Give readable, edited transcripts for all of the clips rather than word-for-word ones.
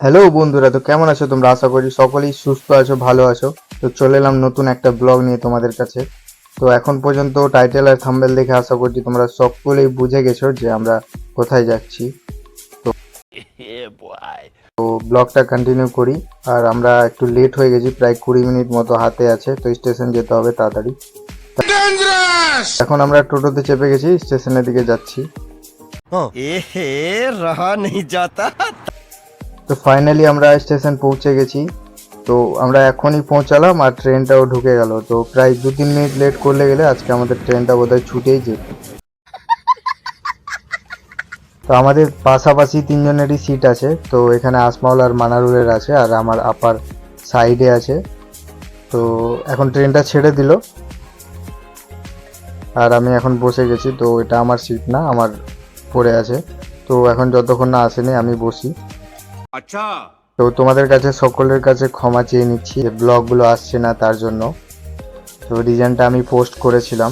Hello বন্ধুরা, তো কেমন আছো তোমরা? আশা করি সকলেই সুস্থ আছো, ভালো আছো। তো চলে এলাম নতুন একটা ব্লগ নিয়ে তোমাদের কাছে। তো এখন পর্যন্ত টাইটেল আর থাম্বনেল দেখে আশা করছি তোমরা সকলেই বুঝে গেছো যে আমরা কোথায় যাচ্ছি। তো ব্লগটা কন্টিনিউ করি। আর আমরা একটু লেট হয়ে গেছি, প্রায় 20 মিনিট মতো হাতে আছে, তো স্টেশন যেতে হবে তাড়াতাড়ি। এখন আমরা টোটোতে চেপে গেছি, স্টেশনের দিকে যাচ্ছি। रहा नहीं जाता। তো ফাইনালি আমরা স্টেশন পৌঁছে গেছি। তো আমরা এখনই পৌঁছালাম আর ট্রেনটাও ঢুকে গেল। তো প্রায় 2-3 মিনিট লেট করলে গেলে আজকে আমাদের ট্রেনটা বোধহয় ছুটেই যেত। তো আমাদের পাশাপাশি তিনজনেরই সিট আছে। তো এখানে আসমাউল আর মানারুলের আছে, আর আমার আপার সাইডে আছে। তো এখন ট্রেনটা ছেড়ে দিল আর আমি এখন বসে গেছি। তো এটা আমার সিট না, আমার পড়ে আছে। তো এখন যতক্ষণ না আসেনি আমি বসি। अच्छा তো তোমাদের কাছে সকলের কাছে ক্ষমা চেয়ে নিচ্ছি, ব্লগগুলো আসছে না তার জন্য। তো রিজনটা আমি পোস্ট করেছিলাম।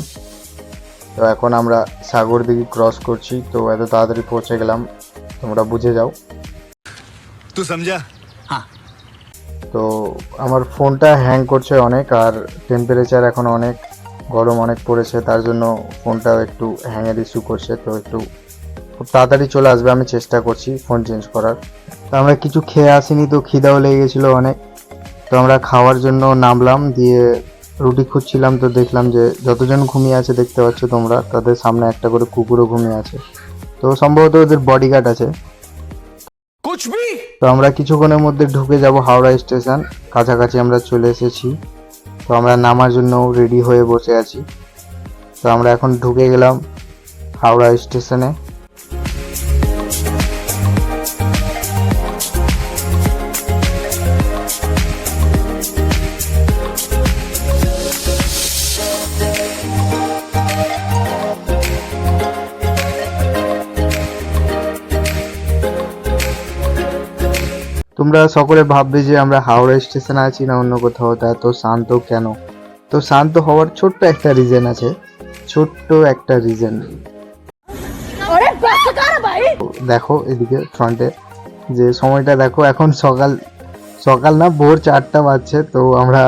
তো এখন আমরা সাগর দিঘি ক্রস করছি। তো এত তাড়াতাড়ি পৌঁছে গেলাম, তোমরা বুঝে যাও। तू समझा। हाँ তো আমার ফোনটা হ্যাং করছে অনেক, আর টেম্পারেচার এখন অনেক গরম অনেক পড়েছে, তার জন্য ফোনটাও একটু হ্যাংয়ের ইস্যু করছে। তো একটু খুব তাড়াতাড়ি চলে আসবে, আমি চেষ্টা করছি ফোন চেঞ্জ করার। তো আমরা কিছু খেয়ে আসিনি, তো খিদাও লেগে গেছিলো অনেক। তো আমরা খাওয়ার জন্য নামলাম, দিয়ে রুটি খুঁজছিলাম। তো দেখলাম যে যতজন ঘুমিয়ে আছে দেখতে পাচ্ছ তোমরা, তাদের সামনে একটা করে কুকুরও ঘুমিয়ে আছে। তো সম্ভবত ওদের বডিগার্ড আছে। कुछ भी। তো আমরা কিছুক্ষণের মধ্যে ঢুকে যাব হাওড়া স্টেশন, কাছাকাছি আমরা চলে এসেছি। তো আমরা নামার জন্য রেডি হয়ে বসে আছি। তো আমরা এখন ঢুকে গেলাম হাওড়া স্টেশনে। তোমরা সকলে ভাববে যে আমরা হাওড়া স্টেশনে আছি না অন্য কোথাও, তা এত শান্ত কেন? তো শান্ত হওয়ার ছোট্ট একটা রিজন আছে, ছোট্ট একটা রিজন। দেখো এদিকে ফ্রন্টে যে সময়টা দেখো, এখন সকাল সকাল না, ভোর 4টা বাজছে। তো আমরা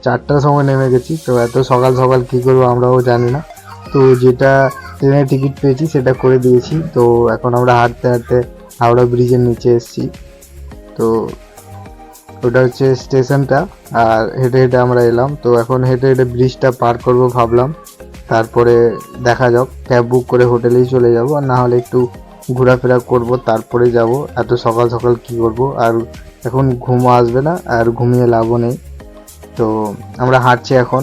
4টার সময় নেমে গেছি। তো এত সকাল সকাল কী করবো আমরাও জানি না। তো যেটা ট্রেনের টিকিট পেয়েছি সেটা করে দিয়েছি। তো এখন আমরা হাঁটতে হাঁটতে হাওড়া ব্রিজের নিচে এসেছি। তো ওটা হচ্ছে স্টেশনটা, আর হেঁটে হেঁটে আমরা এলাম। তো এখন হেঁটে হেঁটে ব্রিজটা পার করব ভাবলাম, তারপরে দেখা যাক, ক্যাব বুক করে হোটেলেই চলে যাব, আর না হলে একটু ঘোরাফেরা করব তারপরে যাব। এত সকাল সকাল কি করব, আর এখন ঘুমও আসবে না, আর ঘুমিয়ে লাভও নেই। তো আমরা হাঁটছি এখন।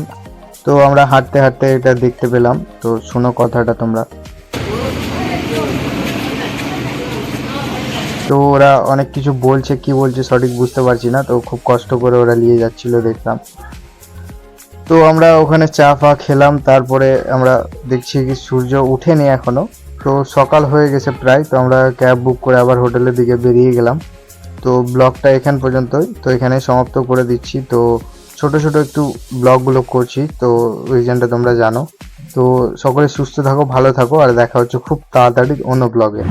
তো আমরা হাঁটতে হাঁটতে এটা দেখতে পেলাম। তো শোনো কথাটা তোমরা। তো ওরা অনেক কিছু বলছে, কি বলছে সঠিক বুঝতে পারছি না। তো খুব কষ্ট করে ওরা নিয়ে যাচ্ছিল দেখলাম। তো আমরা ওখানে চা ফা খেলাম, তারপরে আমরা দেখছি কি সূর্য উঠেনি এখনো। তো সকাল হয়ে গেছে প্রায়। তো আমরা ক্যাব বুক করে আবার হোটেলের দিকে বেরিয়ে গেলাম। তো ব্লগটা এখান পর্যন্তই, তো এখানে সমাপ্ত করে দিচ্ছি। তো ছোট ছোট একটু ব্লগগুলো করছি, তো রিজনটা তোমরা জানো। তো সকলে সুস্থ থাকো, ভালো থাকো, আর দেখা হচ্ছে খুব তাড়াতাড়ি অন্য ব্লগে।